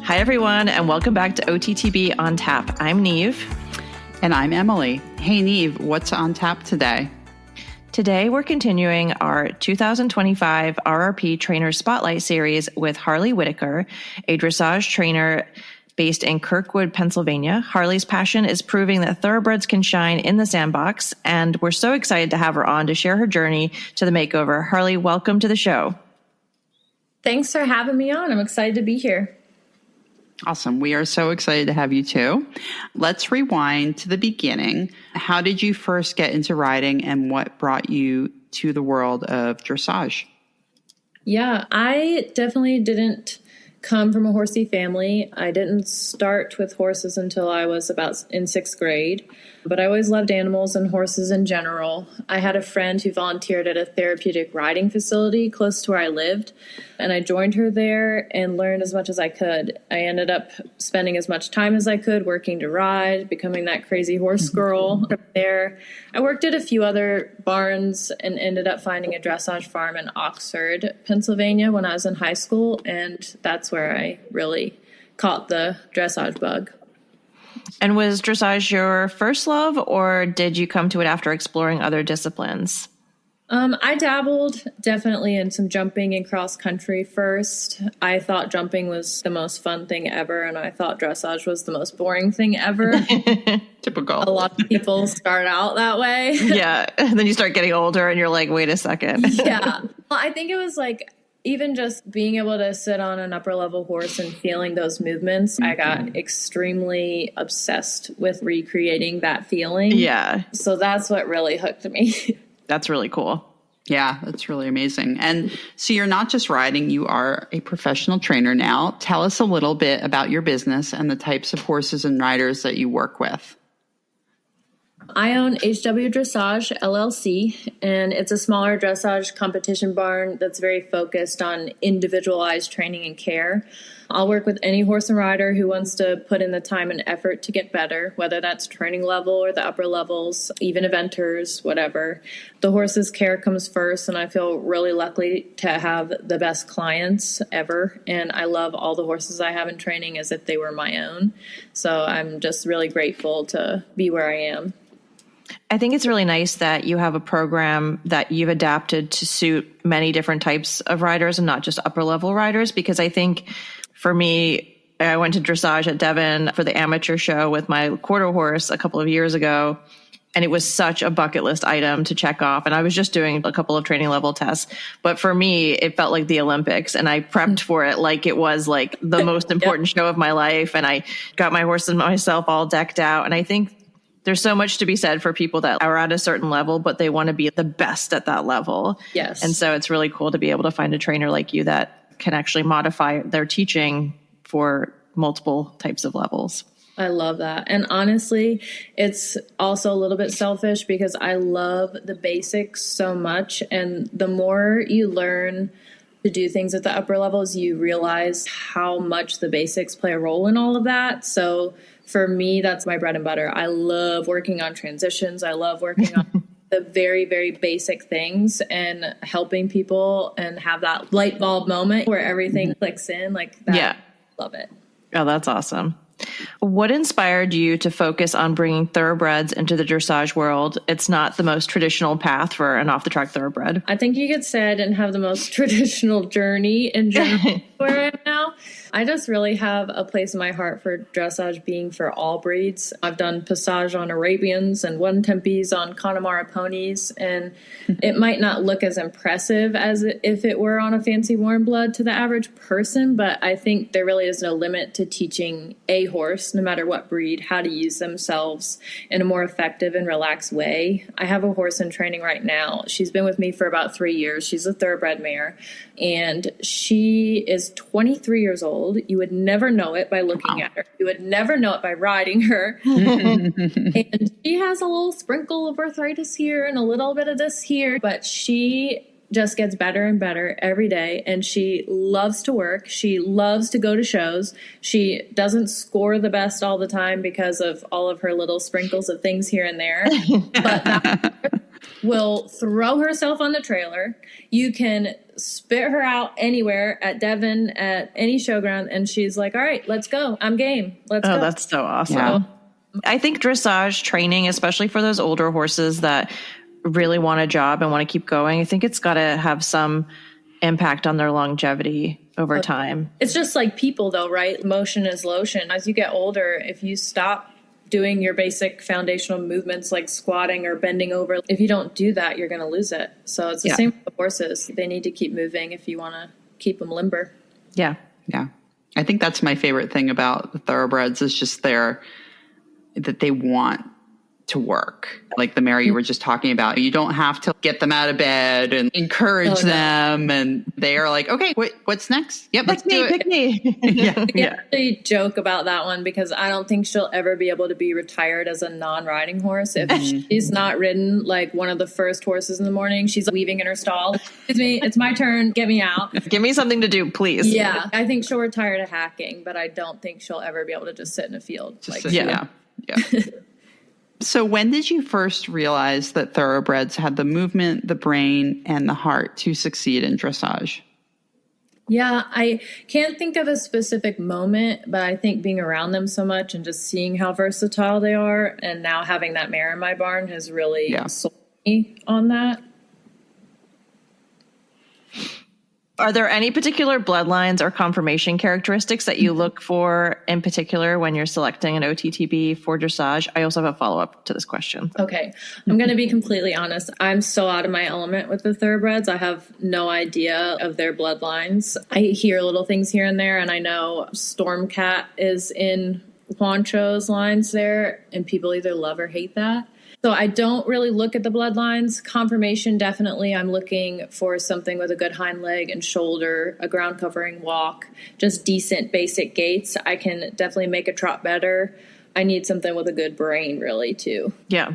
Hi, everyone, and welcome back to OTTB On Tap. I'm Neve. And I'm Emily. Hey, Neve, what's on tap today? Today, we're continuing our 2025 RRP Trainer Spotlight Series with Harley Whittaker, a dressage trainer based in Kirkwood, Pennsylvania. Harley's passion is proving that thoroughbreds can shine in the sandbox, and we're so excited to have her on to share her journey to the makeover. Harley, welcome to the show. Thanks for having me on. I'm excited to be here. Awesome. We are so excited to have you too. Let's rewind to the beginning. How did you first get into riding and what brought you to the world of dressage? Yeah, I definitely didn't come from a horsey family. I didn't start with horses until I was about in 6th grade, but I always loved animals and horses in general. I had a friend who volunteered at a therapeutic riding facility close to where I lived, and I joined her there and learned as much as I could. I ended up spending as much time as I could working to ride, becoming that crazy horse girl. From there, I worked at a few other barns and ended up finding a dressage farm in Oxford, Pennsylvania when I was in high school, and that's where I really caught the dressage bug. And was dressage your first love, or did you come to it after exploring other disciplines? I dabbled definitely in some jumping and cross country first. I thought jumping was the most fun thing ever, and I thought dressage was the most boring thing ever. Typical. A lot of people start out that way. Yeah. And then you start getting older and you're like, wait a second. Yeah. Well, I think it was like even just being able to sit on an upper level horse and feeling those movements, I got extremely obsessed with recreating that feeling. Yeah. So that's what really hooked me. That's really cool. Yeah, that's really amazing. And so you're not just riding, you are a professional trainer now. Tell us a little bit about your business and the types of horses and riders that you work with. I own HW Dressage LLC, and it's a smaller dressage competition barn that's very focused on individualized training and care. I'll work with any horse and rider who wants to put in the time and effort to get better, whether that's training level or the upper levels, even eventers, whatever. The horse's care comes first, and I feel really lucky to have the best clients ever. And I love all the horses I have in training as if they were my own. So I'm just really grateful to be where I am. I think it's really nice that you have a program that you've adapted to suit many different types of riders and not just upper level riders, because I think for me, I went to dressage at Devon for the amateur show with my quarter horse a couple of years ago, and it was such a bucket list item to check off. And I was just doing a couple of training level tests. But for me, it felt like the Olympics, and I prepped for it like it was like the most important show of my life. And I got my horse and myself all decked out. And I think there's so much to be said for people that are at a certain level, but they want to be the best at that level. Yes. And so it's really cool to be able to find a trainer like you that can actually modify their teaching for multiple types of levels. I love that. And honestly, it's also a little bit selfish because I love the basics so much. And the more you learn to do things at the upper levels, you realize how much the basics play a role in all of that. So for me, that's my bread and butter. I love working on transitions. I love working on the very, very basic things and helping people and have that light bulb moment where everything clicks in like that. Yeah. Love it. Oh, that's awesome. What inspired you to focus on bringing thoroughbreds into the dressage world? It's not the most traditional path for an off-the-track thoroughbred. I think you could say I didn't have the most traditional journey in general where I am now. I just really have a place in my heart for dressage being for all breeds. I've done passage on Arabians and one Tempes on Connemara ponies, and it might not look as impressive as if it were on a fancy Warmbloods to the average person, but I think there really is no limit to teaching a horse, no matter what breed, how to use themselves in a more effective and relaxed way. I have a horse in training right now. She's been with me for about 3 years. She's a thoroughbred mare, and she is 23 years old. You would never know it by looking at her. You would never know it by riding her. And she has a little sprinkle of arthritis here and a little bit of this here, but she just gets better and better every day. And she loves to work. She loves to go to shows. She doesn't score the best all the time because of all of her little sprinkles of things here and there. But will throw herself on the trailer. You can spit her out anywhere at Devon, at any showground, and she's like, all right, let's go. I'm game. Let's go. Oh, that's so awesome. Yeah. I think dressage training, especially for those older horses that really want a job and want to keep going, I think it's got to have some impact on their longevity over time. It's just like people, though, right? Motion is lotion. As you get older, if you stop doing your basic foundational movements like squatting or bending over, if you don't do that, you're going to lose it. So it's the same with the horses. They need to keep moving if you want to keep them limber. Yeah. Yeah. I think that's my favorite thing about the Thoroughbreds is just that they want to work. Like the Mary you were just talking about, you don't have to get them out of bed and encourage them. And they are like, okay, what's next? Yep, let's do it. Pick me. Yeah. actually joke about that one because I don't think she'll ever be able to be retired as a non-riding horse. If she's not ridden like one of the first horses in the morning, she's weaving in her stall. Excuse me, it's my turn. Get me out. Give me something to do, please. Yeah. I think she'll retire to hacking, but I don't think she'll ever be able to just sit in a field. Yeah. So when did you first realize that Thoroughbreds had the movement, the brain, and the heart to succeed in dressage? Yeah, I can't think of a specific moment, but I think being around them so much and just seeing how versatile they are, and now having that mare in my barn has really sold me on that. Are there any particular bloodlines or conformation characteristics that you look for in particular when you're selecting an OTTB for dressage? I also have a follow-up to this question. Okay. I'm going to be completely honest. I'm so out of my element with the Thoroughbreds. I have no idea of their bloodlines. I hear little things here and there, and I know Stormcat is in Juancho's lines there, and people either love or hate that. So I don't really look at the bloodlines. Conformation, definitely. I'm looking for something with a good hind leg and shoulder, a ground covering walk, just decent basic gaits. I can definitely make a trot better. I need something with a good brain, really, too. Yeah.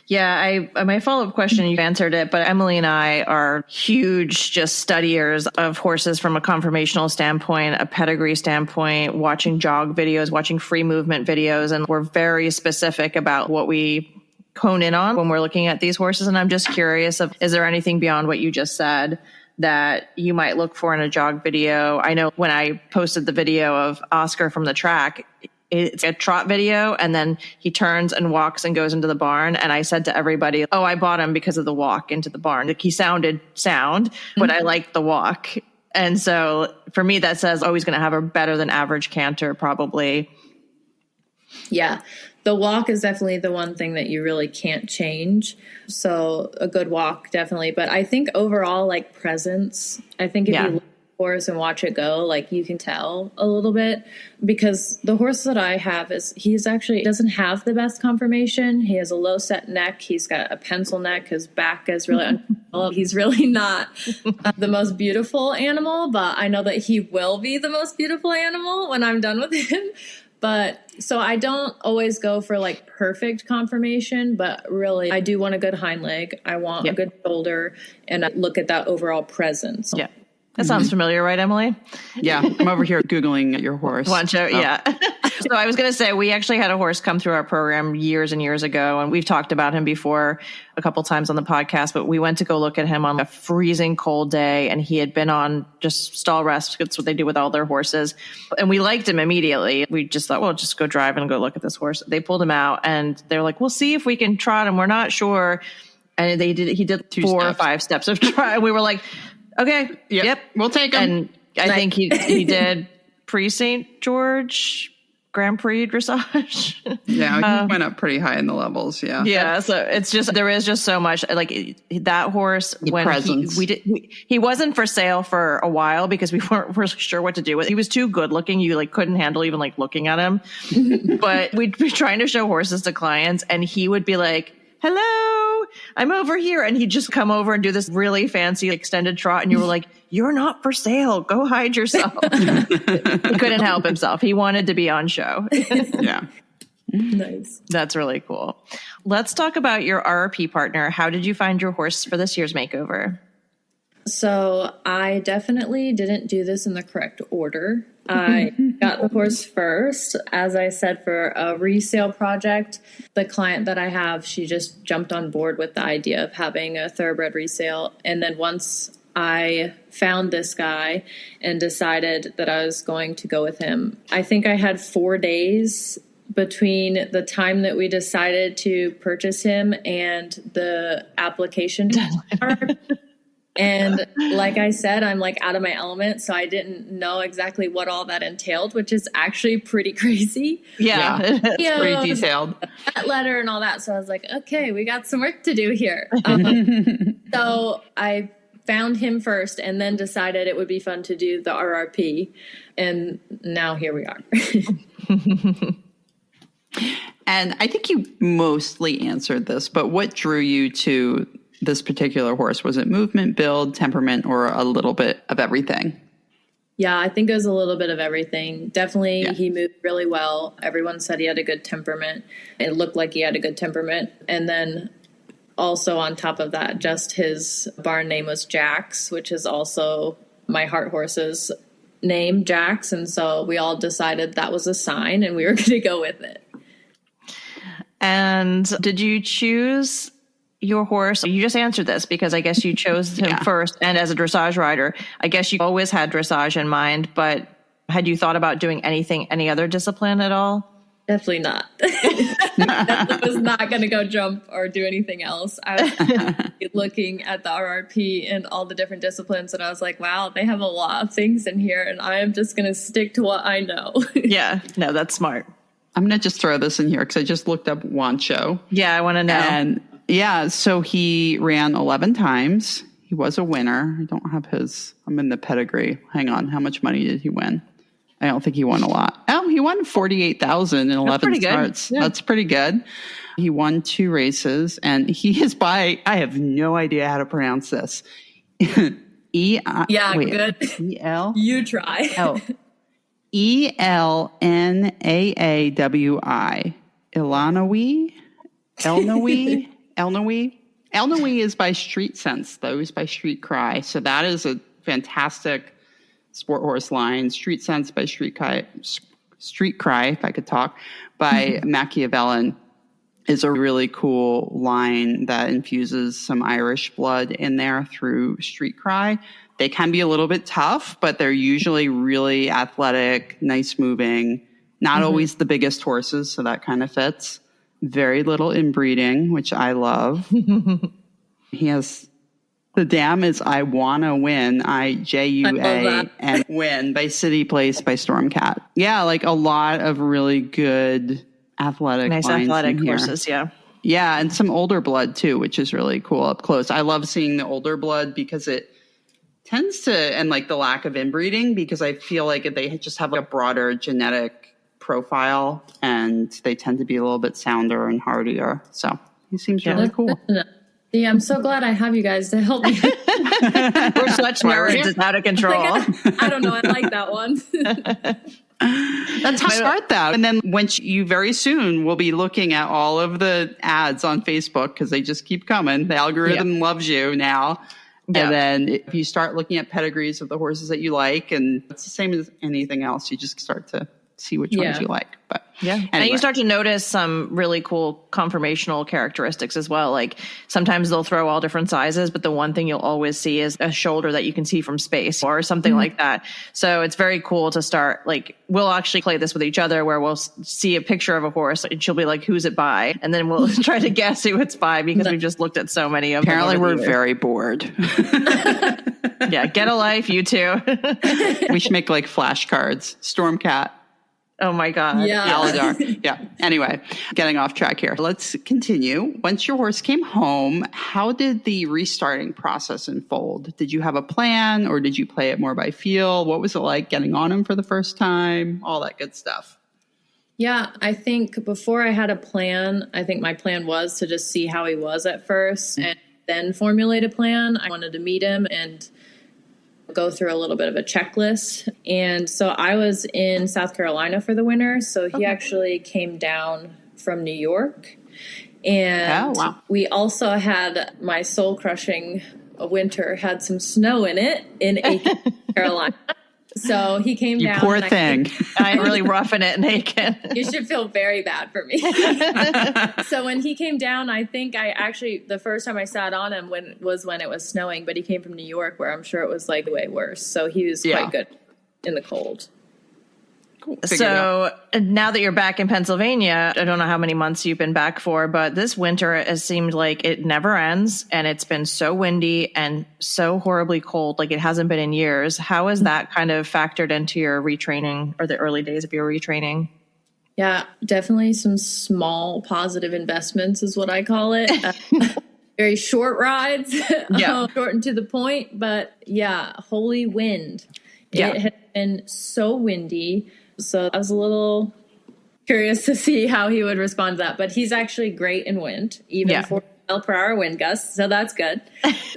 Yeah, my follow-up question, you answered it, but Emily and I are huge just studiers of horses from a conformational standpoint, a pedigree standpoint, watching jog videos, watching free movement videos, and we're very specific about what we hone in on when we're looking at these horses. And I'm just curious is there anything beyond what you just said that you might look for in a jog video? I know when I posted the video of Oscar from the track, it's a trot video, and then he turns and walks and goes into the barn. And I said to everybody, oh, I bought him because of the walk into the barn. Like, he sounded sound, but I liked the walk. And so for me, that says, oh, he's going to have a better than average canter, probably. Yeah. The walk is definitely the one thing that you really can't change. So a good walk, definitely. But I think overall, like presence, I think if you look at the horse and watch it go, like you can tell a little bit. Because the horse that I have he's actually doesn't have the best conformation. He has a low set neck. He's got a pencil neck. His back is really undeveloped. He's really not the most beautiful animal, but I know that he will be the most beautiful animal when I'm done with him. But so I don't always go for like perfect conformation, but really I do want a good hind leg. I want a good shoulder, and I look at that overall presence. Yeah. That sounds familiar, right, Emily? Yeah. I'm over here Googling your horse. Juancho, yeah. So I was going to say, we actually had a horse come through our program years and years ago, and we've talked about him before a couple times on the podcast, but we went to go look at him on a freezing cold day, and he had been on just stall rest. That's what they do with all their horses. And we liked him immediately. We just thought, well, just go drive and go look at this horse. They pulled him out, and they're like, we'll see if we can trot him. We're not sure. And he did 4 or 5 steps of trot. And we were like, okay. Yep. We'll take him. And I think he did pre-St. George Grand Prix dressage. Yeah. He went up pretty high in the levels. Yeah. Yeah. So it's just, there is just so much like that horse when he wasn't for sale for a while because we weren't really sure what to do with it. He was too good looking. You like couldn't handle even like looking at him, but we'd be trying to show horses to clients and he would be like, hello, I'm over here. And he'd just come over and do this really fancy extended trot. And you were like, you're not for sale. Go hide yourself. He couldn't help himself. He wanted to be on show. Yeah. Nice. That's really cool. Let's talk about your RRP partner. How did you find your horse for this year's makeover? So I definitely didn't do this in the correct order. I got the horse first, as I said, for a resale project. The client that I have, she just jumped on board with the idea of having a thoroughbred resale. And then once I found this guy and decided that I was going to go with him, I think I had 4 days between the time that we decided to purchase him and the application. And like I said, I'm like out of my element, so I didn't know exactly what all that entailed, which is actually pretty crazy. Yeah. It's pretty detailed. That letter and all that. So I was like, okay, we got some work to do here. So I found him first and then decided it would be fun to do the RRP. And now here we are. And I think you mostly answered this, but what drew you to this particular horse? Was it movement, build, temperament, or a little bit of everything? Yeah, I think it was a little bit of everything. Definitely, He moved really well. Everyone said he had a good temperament. It looked like he had a good temperament. And then also on top of that, just his barn name was Jax, which is also my heart horse's name, Jax. And so we all decided that was a sign and we were going to go with it. And did you choose your horse? You just answered this because I guess you chose him first. And as a dressage rider, I guess you always had dressage in mind, but had you thought about doing any other discipline at all? Definitely not. Definitely was not going to go jump or do anything else. I was looking at the RRP and all the different disciplines, and I was like, wow, they have a lot of things in here, and I am just going to stick to what I know. Yeah, no, that's smart. I'm going to just throw this in here because I just looked up Juancho. Yeah, I want to know. And yeah, so he ran 11 times. He was a winner. I don't have I'm in the pedigree. Hang on. How much money did he win? I don't think he won a lot. Oh, he won 48,000 in 11 starts. Yeah. That's pretty good. He won 2 races, and he is by, I have no idea how to pronounce this. Good. E-L? You try. Oh. Elnaawi. Ilanawi? Elnawi is by Street Sense, though. He's by Street Cry. So that is a fantastic sport horse line. Street Sense by Street Cry, if I could talk, by Machiavellian is a really cool line that infuses some Irish blood in there through Street Cry. They can be a little bit tough, but they're usually really athletic, nice moving, not always the biggest horses, so that kind of fits. Very little inbreeding, which I love. He has, the dam is I Wanna Win, IJUA, and Win by City Place by Stormcat. Yeah, like a lot of really good athletic nice lines athletic in here. horses, yeah. Yeah, and some older blood too, which is really cool up close. I love seeing the older blood because it tends to, and like the lack of inbreeding, because I feel like they just have a broader genetic profile and they tend to be a little bit sounder and hardier. So he seems really cool. Yeah, I'm so glad I have you guys to help me. We're such nerds, it's out of control. I don't know. I like that one. That's how start that. And then once you very soon will be looking at all of the ads on Facebook because they just keep coming. The algorithm loves you now. And then if you start looking at pedigrees of the horses that you like, and it's the same as anything else, you just start to see which ones you like. But anyway. And you start to notice some really cool conformational characteristics as well. Like sometimes they'll throw all different sizes, but the one thing you'll always see is a shoulder that you can see from space or something like that. So it's very cool to start, like, we'll actually play this with each other where we'll see a picture of a horse and she'll be like, who's it by? And then we'll try to guess who it's by because we've just looked at so many of them. Apparently we're very bored. Yeah, get a life, you two. We should make like flashcards. Stormcat. Oh my God. Yeah. Aladar. Yeah. Anyway, getting off track here. Let's continue. Once your horse came home, how did the restarting process unfold? Did you have a plan or did you play it more by feel? What was it like getting on him for the first time? All that good stuff. Yeah, I think before I had a plan, I think my plan was to just see how he was at first and then formulate a plan. I wanted to meet him and go through a little bit of a checklist. And so I was in South Carolina for the winter. So he actually came down from New York. And we also had my soul crushing winter, had some snow in it in Carolina. So he came down. You poor thing. I'm really roughing it naked. You should feel very bad for me. So when he came down, I think the first time I sat on him was when it was snowing, but he came from New York where I'm sure it was like way worse. So he was quite good in the cold. Cool. So now that you're back in Pennsylvania, I don't know how many months you've been back for, but this winter has seemed like it never ends, and it's been so windy and so horribly cold, like it hasn't been in years. How has that kind of factored into your retraining or the early days of your retraining? Yeah, definitely some small positive investments is what I call it. Very short rides, short and to the point, but holy wind. Yeah. It has been so windy. So I was a little curious to see how he would respond to that. But he's actually great in wind, even 40 mile per hour wind gusts. So that's good.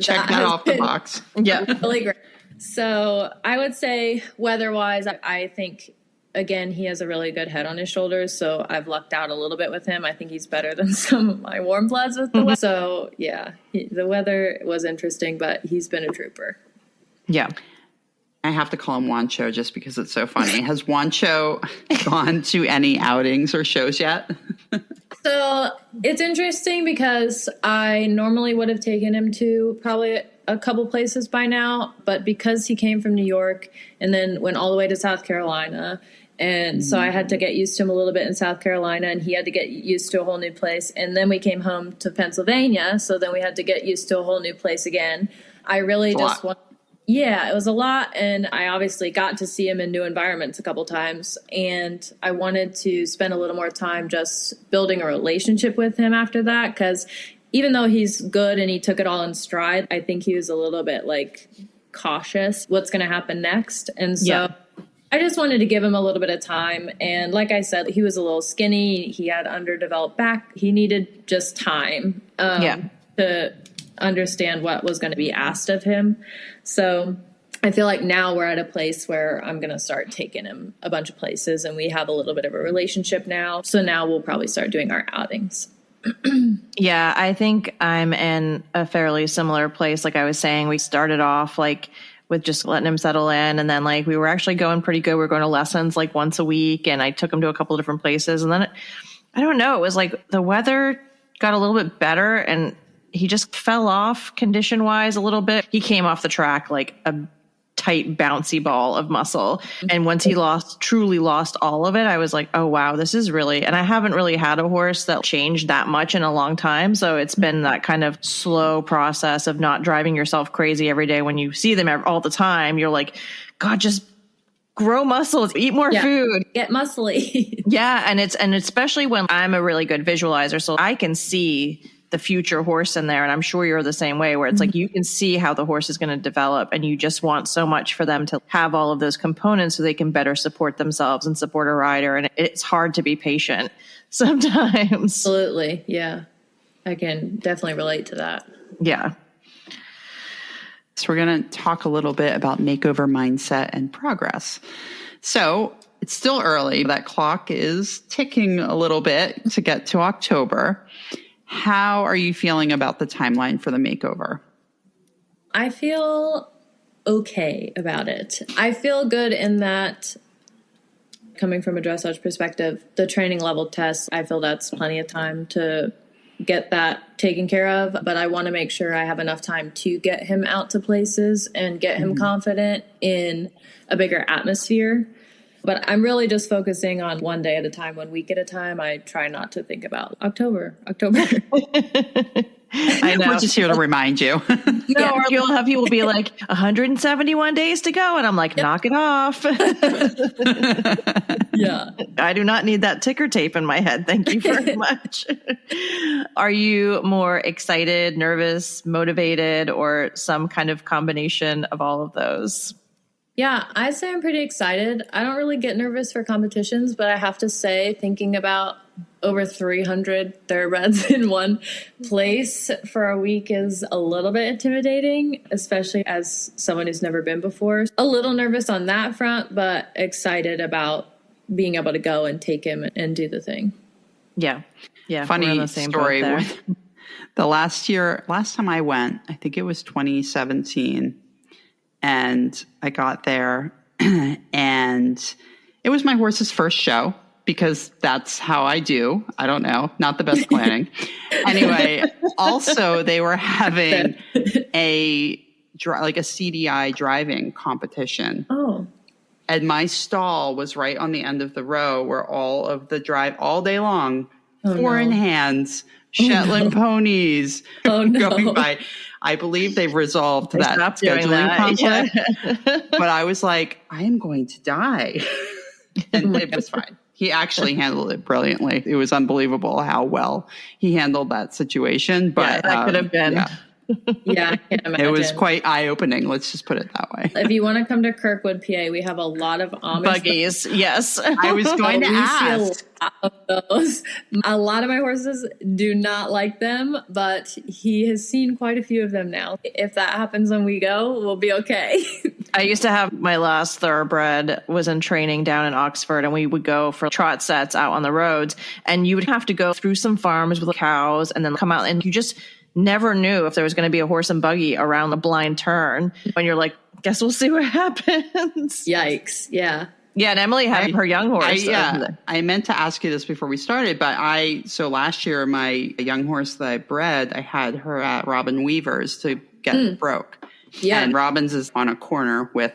Check that off the box. Yeah. Really great. So I would say weather-wise, I think, again, he has a really good head on his shoulders. So I've lucked out a little bit with him. I think he's better than some of my Warmbloods with the weather. So, the weather was interesting, but he's been a trooper. Yeah. I have to call him Juancho just because it's so funny. Has Juancho gone to any outings or shows yet? So it's interesting because I normally would have taken him to probably a couple places by now, but because he came from New York and then went all the way to South Carolina, and so I had to get used to him a little bit in South Carolina, and he had to get used to a whole new place. And then we came home to Pennsylvania, so then we had to get used to a whole new place again. I really just want. Yeah, it was a lot, and I obviously got to see him in new environments a couple times, and I wanted to spend a little more time just building a relationship with him after that, because even though he's good and he took it all in stride, I think he was a little bit like cautious what's going to happen next. And so I just wanted to give him a little bit of time, and like I said, he was a little skinny, he had underdeveloped back, he needed just time to understand what was going to be asked of him. So I feel like now we're at a place where I'm going to start taking him a bunch of places, and we have a little bit of a relationship now. So now we'll probably start doing our outings. Yeah, I think I'm in a fairly similar place. Like I was saying, we started off like with just letting him settle in, and then like we were actually going pretty good. We were going to lessons like once a week, and I took him to a couple of different places. And then I don't know, it was like the weather got a little bit better, and he just fell off condition wise a little bit. He came off the track like a tight, bouncy ball of muscle. And once he truly lost all of it, I was like, oh, wow, this is really, and I haven't really had a horse that changed that much in a long time. So it's been that kind of slow process of not driving yourself crazy every day. When you see them all the time, you're like, God, just grow muscles, eat more food, get muscly. And especially when I'm a really good visualizer, so I can see the future horse in there. And I'm sure you're the same way, where it's like you can see how the horse is going to develop, and you just want so much for them to have all of those components so they can better support themselves and support a rider. And it's hard to be patient sometimes. Absolutely. Yeah. I can definitely relate to that. Yeah. So we're going to talk a little bit about makeover mindset and progress. So it's still early. That clock is ticking a little bit to get to October. How are you feeling about the timeline for the makeover? I feel okay about it. I feel good in that, coming from a dressage perspective, the training level test, I feel that's plenty of time to get that taken care of. But I want to make sure I have enough time to get him out to places and get him confident in a bigger atmosphere. But I'm really just focusing on one day at a time, 1 week at a time. I try not to think about October. I know. We're just here to remind you. No, or you'll have people be like 171 days to go. And I'm like, knock it off. Yeah. I do not need that ticker tape in my head. Thank you very much. Are you more excited, nervous, motivated, or some kind of combination of all of those? Yeah, I'd say I'm pretty excited. I don't really get nervous for competitions, but I have to say, thinking about over 300 thoroughbreds in one place for a week is a little bit intimidating, especially as someone who's never been before. A little nervous on that front, but excited about being able to go and take him and do the thing. Yeah. Yeah. Funny story. The last time I went, I think it was 2017. And I got there And it was my horse's first show because that's how I do. I don't know. Not the best planning. Anyway, also they were having a CDI driving competition. Oh. And my stall was right on the end of the row where all of the drive all day long, four-in hands, Shetland ponies going by. I believe they've resolved that scheduling conflict. Yeah. But I was like, I am going to die. And it was fine. He actually handled it brilliantly. It was unbelievable how well he handled that situation. But that could have been. Yeah, I can't imagine. It was quite eye-opening. Let's just put it that way. If you want to come to Kirkwood, PA, we have a lot of Amish buggies. Yes. I was going to ask. A lot of my horses do not like them, but he has seen quite a few of them now. If that happens when we go, we'll be okay. I used to have my last thoroughbred was in training down in Oxford, and we would go for trot sets out on the roads, and you would have to go through some farms with cows and then come out, and you just never knew if there was going to be a horse and buggy around the blind turn. When you're like, guess we'll see what happens. Yikes. Yeah. Yeah, and Emily had her young horse. I meant to ask you this before we started, but so last year, my young horse that I bred, I had her at Robin Weaver's to get broke. Yeah. And Robin's is on a corner with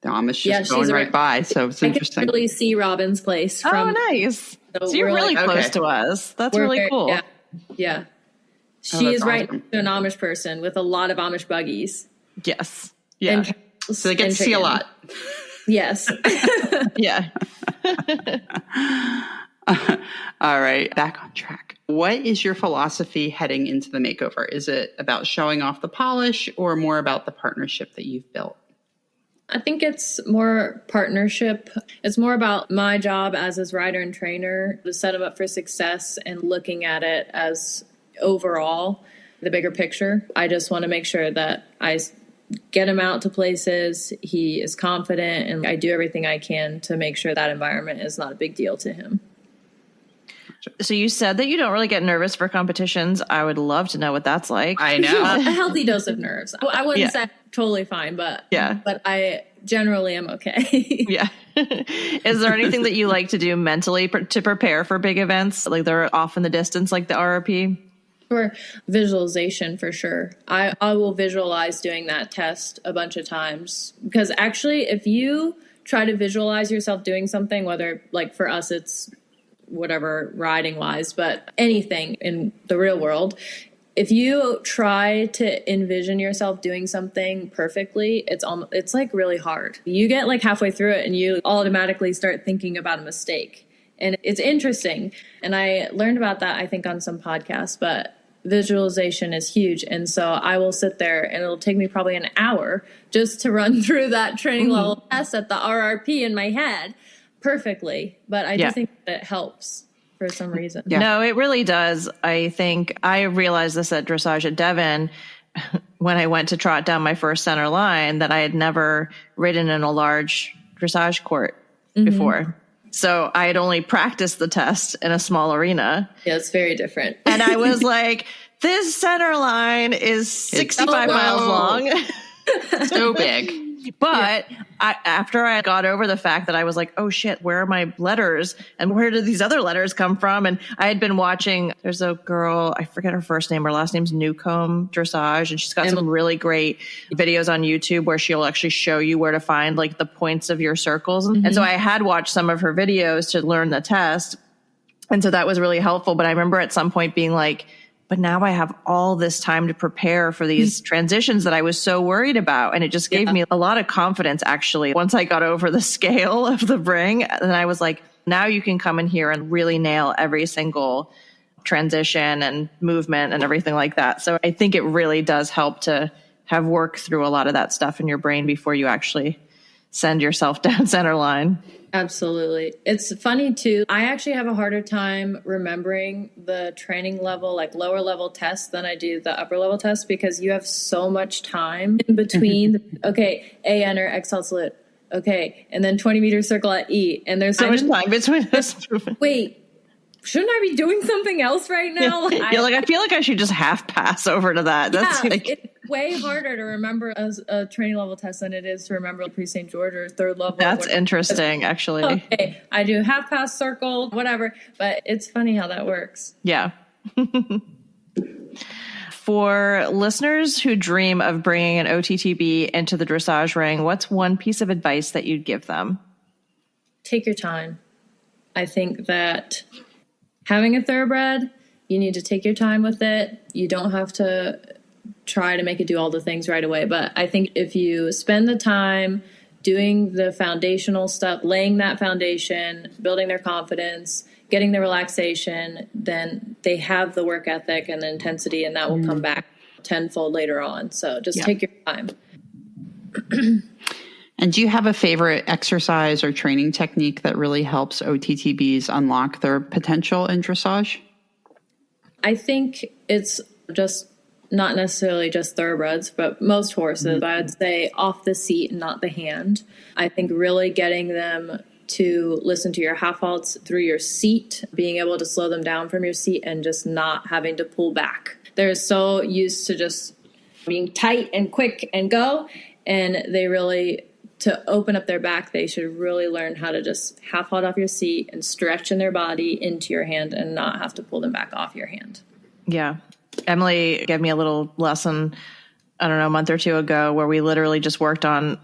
the Amish just going right by. So it's interesting. I can really see Robin's place. From, nice. So you're really close to us. That's really cool. Yeah. She is right to an Amish person with a lot of Amish buggies. Yes. Yeah. So they get to see a lot. Yes. Yeah. All right. Back on track. What is your philosophy heading into the makeover? Is it about showing off the polish or more about the partnership that you've built? I think it's more partnership. It's more about my job as his rider and trainer to set him up for success and looking at it as overall the bigger picture. I just want to make sure that I get him out to places, he is confident, and I do everything I can to make sure that environment is not a big deal to him. So you said that you don't really get nervous for competitions. I would love to know what that's like. I know. A healthy dose of nerves. I wouldn't say totally fine, but I generally am okay. Yeah. Is there anything that you like to do mentally to prepare for big events? Like they're off in the distance, like the RRP? For visualization, for sure. I will visualize doing that test a bunch of times, because actually if you try to visualize yourself doing something, whether like for us it's whatever riding wise, but anything in the real world, if you try to envision yourself doing something perfectly, it's like really hard. You get like halfway through it and you automatically start thinking about a mistake. And it's interesting. And I learned about that, I think, on some podcasts, but visualization is huge. And so I will sit there and it'll take me probably an hour just to run through that training level test at the RRP in my head perfectly. But I do think that it helps for some reason. Yeah. No, it really does. I think I realized this at Dressage at Devon when I went to trot down my first center line, that I had never ridden in a large dressage court before. So I had only practiced the test in a small arena. Yeah, it's very different. And I was like, this center line is 65 miles long. So big. But after I got over the fact that I was like, oh shit, where are my letters? And where did these other letters come from? And I had been watching, there's a girl, I forget her first name, her last name's Newcomb Dressage. And she's got some really great videos on YouTube where she'll actually show you where to find like the points of your circles. And so I had watched some of her videos to learn the test. And so that was really helpful. But I remember at some point being like, but now I have all this time to prepare for these transitions that I was so worried about. And it just gave me a lot of confidence, actually. Once I got over the scale of the bring, and I was like, now you can come in here and really nail every single transition and movement and everything like that. So I think it really does help to have worked through a lot of that stuff in your brain before you actually send yourself down center line. Absolutely. It's funny too. I actually have a harder time remembering the training level, like lower level tests, than I do the upper level tests, because you have so much time in between. Okay, A enter, exhale salute. Okay, and then 20-meter circle at E. And there's so much time between this. Wait, shouldn't I be doing something else right now? I feel like I should just half pass over to that. That's way harder to remember as a training level test than it is to remember pre-St. George or third level. That's interesting, actually. Okay, I do half pass, circle, whatever, but it's funny how that works. Yeah. For listeners who dream of bringing an OTTB into the dressage ring, what's one piece of advice that you'd give them? Take your time. I think that having a thoroughbred, you need to take your time with it. You don't have to try to make it do all the things right away. But I think if you spend the time doing the foundational stuff, laying that foundation, building their confidence, getting the relaxation, then they have the work ethic and the intensity, and that will come back tenfold later on. So just take your time. And do you have a favorite exercise or training technique that really helps OTTBs unlock their potential in dressage? I think it's just not necessarily just thoroughbreds, but most horses, I'd say off the seat and not the hand. I think really getting them to listen to your half halts through your seat, being able to slow them down from your seat and just not having to pull back. They're so used to just being tight and quick and go, and they really, to open up their back, they should really learn how to just half halt off your seat and stretch in their body into your hand and not have to pull them back off your hand. Yeah. Emily gave me a little lesson, I don't know, a month or two ago, where we literally just worked on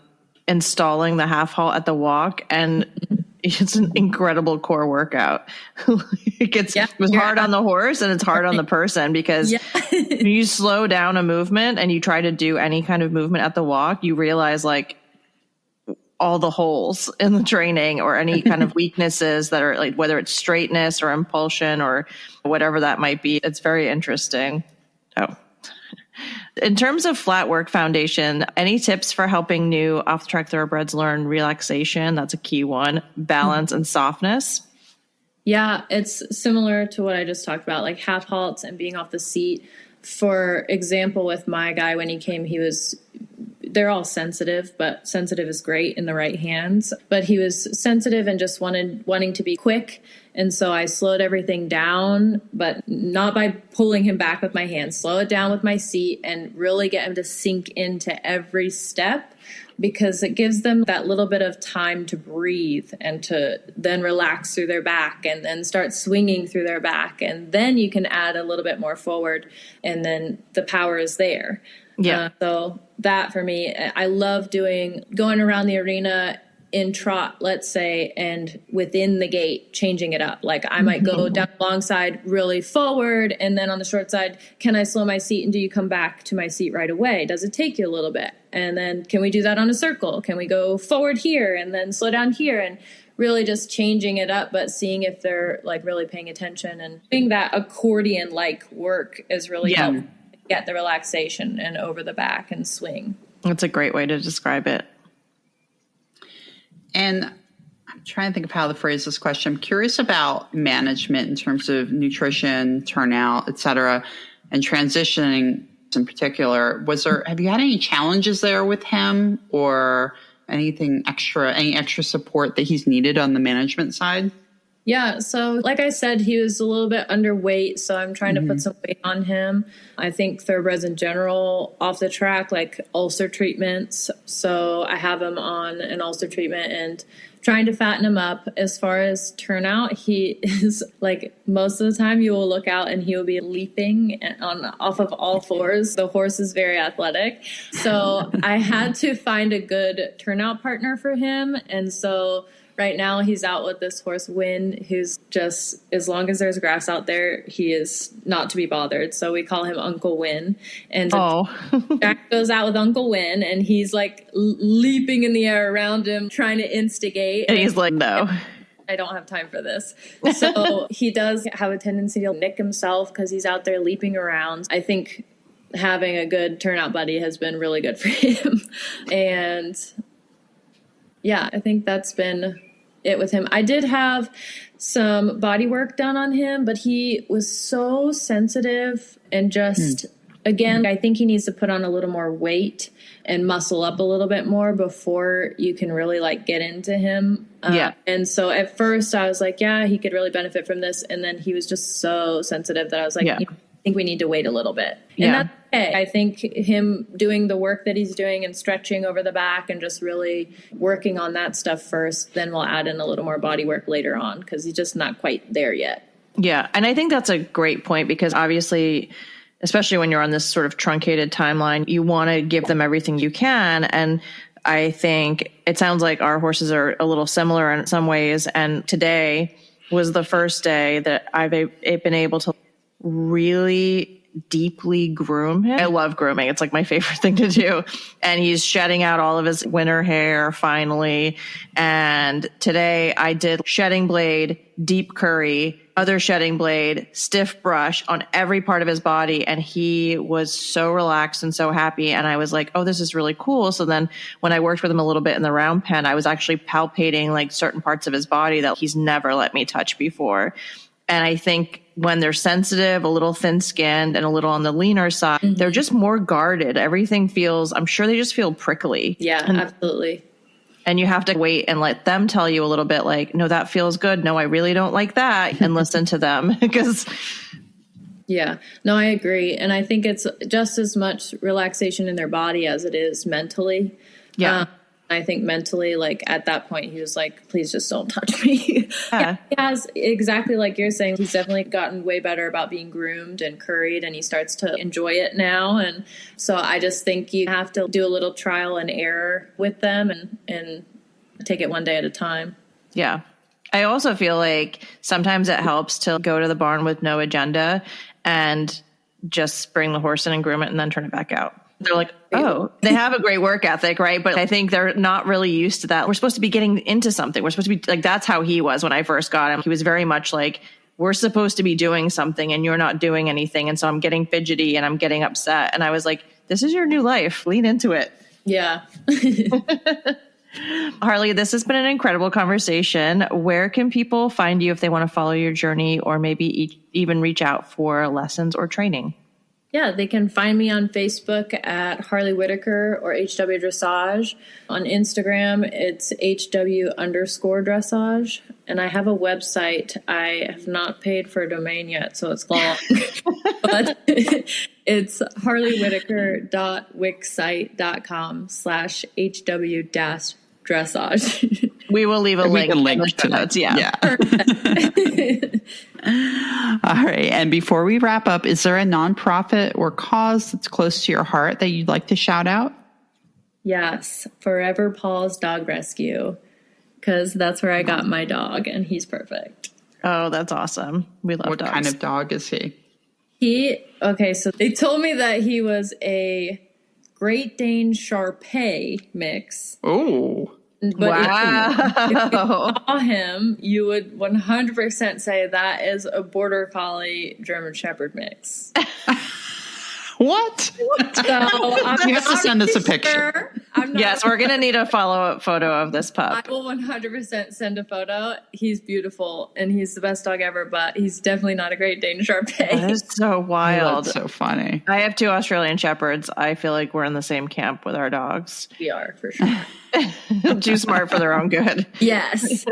installing the half halt at the walk, and it's an incredible core workout. It was hard on the horse and it's hard on the person, because when you slow down a movement and you try to do any kind of movement at the walk, you realize like all the holes in the training or any kind of weaknesses that are like, whether it's straightness or impulsion or whatever that might be. It's very interesting. Oh. In terms of flat work foundation, any tips for helping new off-the-track thoroughbreds learn relaxation? That's a key one. Balance and softness. Yeah, it's similar to what I just talked about, like half halts and being off the seat. For example, with my guy, when he came, they're all sensitive, but sensitive is great in the right hands. But he was sensitive and just wanting to be quick. And so I slowed everything down, but not by pulling him back with my hands. Slow it down with my seat and really get him to sink into every step, because it gives them that little bit of time to breathe and to then relax through their back and then start swinging through their back. And then you can add a little bit more forward, and then the power is there. Yeah. So that for me, I love going around the arena in trot, let's say, and within the gait, changing it up. Like I might go down the long side really forward, and then on the short side, can I slow my seat and do you come back to my seat right away? Does it take you a little bit? And then can we do that on a circle? Can we go forward here and then slow down here? And really just changing it up, but seeing if they're like really paying attention, and doing that accordion-like work is really helpful. Get the relaxation and over the back and swing. That's a great way to describe it. And I'm trying to think of how to phrase this question. I'm curious about management in terms of nutrition, turnout, et cetera, and transitioning in particular. Have you had any challenges there with him, or any extra support that he's needed on the management side? Yeah, so like I said, he was a little bit underweight, so I'm trying to put some weight on him. I think thoroughbreds in general, off the track, like ulcer treatments. So I have him on an ulcer treatment and trying to fatten him up. As far as turnout, he is like, most of the time you will look out and he will be leaping off of all fours. The horse is very athletic. So I had to find a good turnout partner for him. And so right now he's out with this horse, Win, who's just, as long as there's grass out there, he is not to be bothered. So we call him Uncle Win. And Jack goes out with Uncle Win, and he's like leaping in the air around him, trying to instigate. And he's like, no. I don't have time for this. So he does have a tendency to nick himself because he's out there leaping around. I think having a good turnout buddy has been really good for him. And yeah, I think that's been it with him. I did have some body work done on him, but he was so sensitive and just, again, I think he needs to put on a little more weight and muscle up a little bit more before you can really like get into him. And so at first I was like, yeah, he could really benefit from this. And then he was just so sensitive that I was like, I think we need to wait a little bit. And that's okay. I think him doing the work that he's doing and stretching over the back and just really working on that stuff first, then we'll add in a little more body work later on because he's just not quite there yet. Yeah. And I think that's a great point because obviously, especially when you're on this sort of truncated timeline, you want to give them everything you can. And I think it sounds like our horses are a little similar in some ways. And today was the first day that I've been able to really deeply groom him. I love grooming. It's like my favorite thing to do. And he's shedding out all of his winter hair finally. And today I did shedding blade, deep curry, other shedding blade, stiff brush on every part of his body. And he was so relaxed and so happy. And I was like, oh, this is really cool. So then when I worked with him a little bit in the round pen, I was actually palpating like certain parts of his body that he's never let me touch before. And I think when they're sensitive, a little thin-skinned and a little on the leaner side, they're just more guarded. Everything feels, I'm sure they just feel prickly. Yeah, absolutely. And you have to wait and let them tell you a little bit like, no, that feels good. No, I really don't like that. And listen to them because. Yeah, no, I agree. And I think it's just as much relaxation in their body as it is mentally. Yeah. I think mentally, like at that point, he was like, please just don't touch me. Yeah, he has, exactly like you're saying, he's definitely gotten way better about being groomed and curried, and he starts to enjoy it now. And so I just think you have to do a little trial and error with them and take it one day at a time. Yeah. I also feel like sometimes it helps to go to the barn with no agenda and just bring the horse in and groom it and then turn it back out. They're like, oh, they have a great work ethic, right? But I think they're not really used to that. We're supposed to be getting into something. We're supposed to be like, that's how he was when I first got him. He was very much like, we're supposed to be doing something and you're not doing anything. And so I'm getting fidgety and I'm getting upset. And I was like, this is your new life. Lean into it. Yeah. Harley, this has been an incredible conversation. Where can people find you if they want to follow your journey or maybe even reach out for lessons or training? Yeah, they can find me on Facebook at Harley Whittaker or HW Dressage. On Instagram, it's HW_dressage. And I have a website. I have not paid for a domain yet, so it's long. But it's harleywhitaker.wixsite.com/HW-dressage. We will leave a link in the show notes. Yeah. All right. And before we wrap up, is there a nonprofit or cause that's close to your heart that you'd like to shout out? Yes. Forever Paul's Dog Rescue. Because that's where I got my dog, and he's perfect. Oh, that's awesome. We love dogs. What kind of dog is he? So they told me that he was a Great Dane Shar-Pei mix. Oh. But wow. if you saw him, you would 100% say that is a Border Collie German Shepherd mix. What? So you have to send us a picture. Yes, we're going to need a follow-up photo of this pup. I will 100% send a photo. He's beautiful, and he's the best dog ever, but he's definitely not a Great Dane Shar-Pei. That is so wild. That's so funny. I have 2 Australian Shepherds. I feel like we're in the same camp with our dogs. We are, for sure. Too smart for their own good. Yes.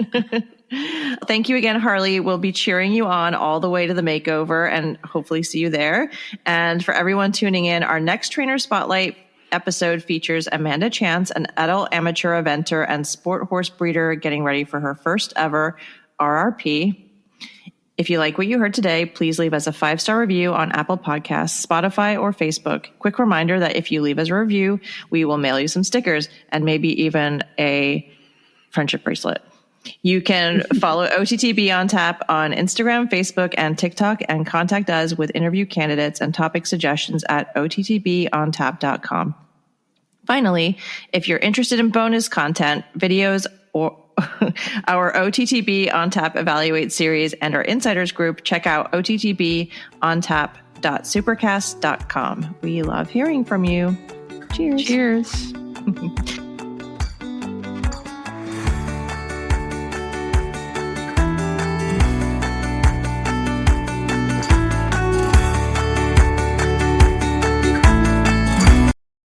Thank you again, Harley. We'll be cheering you on all the way to the makeover and hopefully see you there. And for everyone tuning in, our next Trainer Spotlight episode features Amanda Chance, an adult amateur eventer and sport horse breeder getting ready for her first ever RRP. If you like what you heard today, please leave us a 5-star review on Apple Podcasts, Spotify, or Facebook. Quick reminder that if you leave us a review, we will mail you some stickers and maybe even a friendship bracelet. You can follow OTTB on Tap on Instagram, Facebook, and TikTok, and contact us with interview candidates and topic suggestions at OTTBontap.com. Finally, if you're interested in bonus content, videos, or our OTTB on Tap Evaluate series and our insiders group, check out OTTBontap.supercast.com. We love hearing from you. Cheers. Cheers.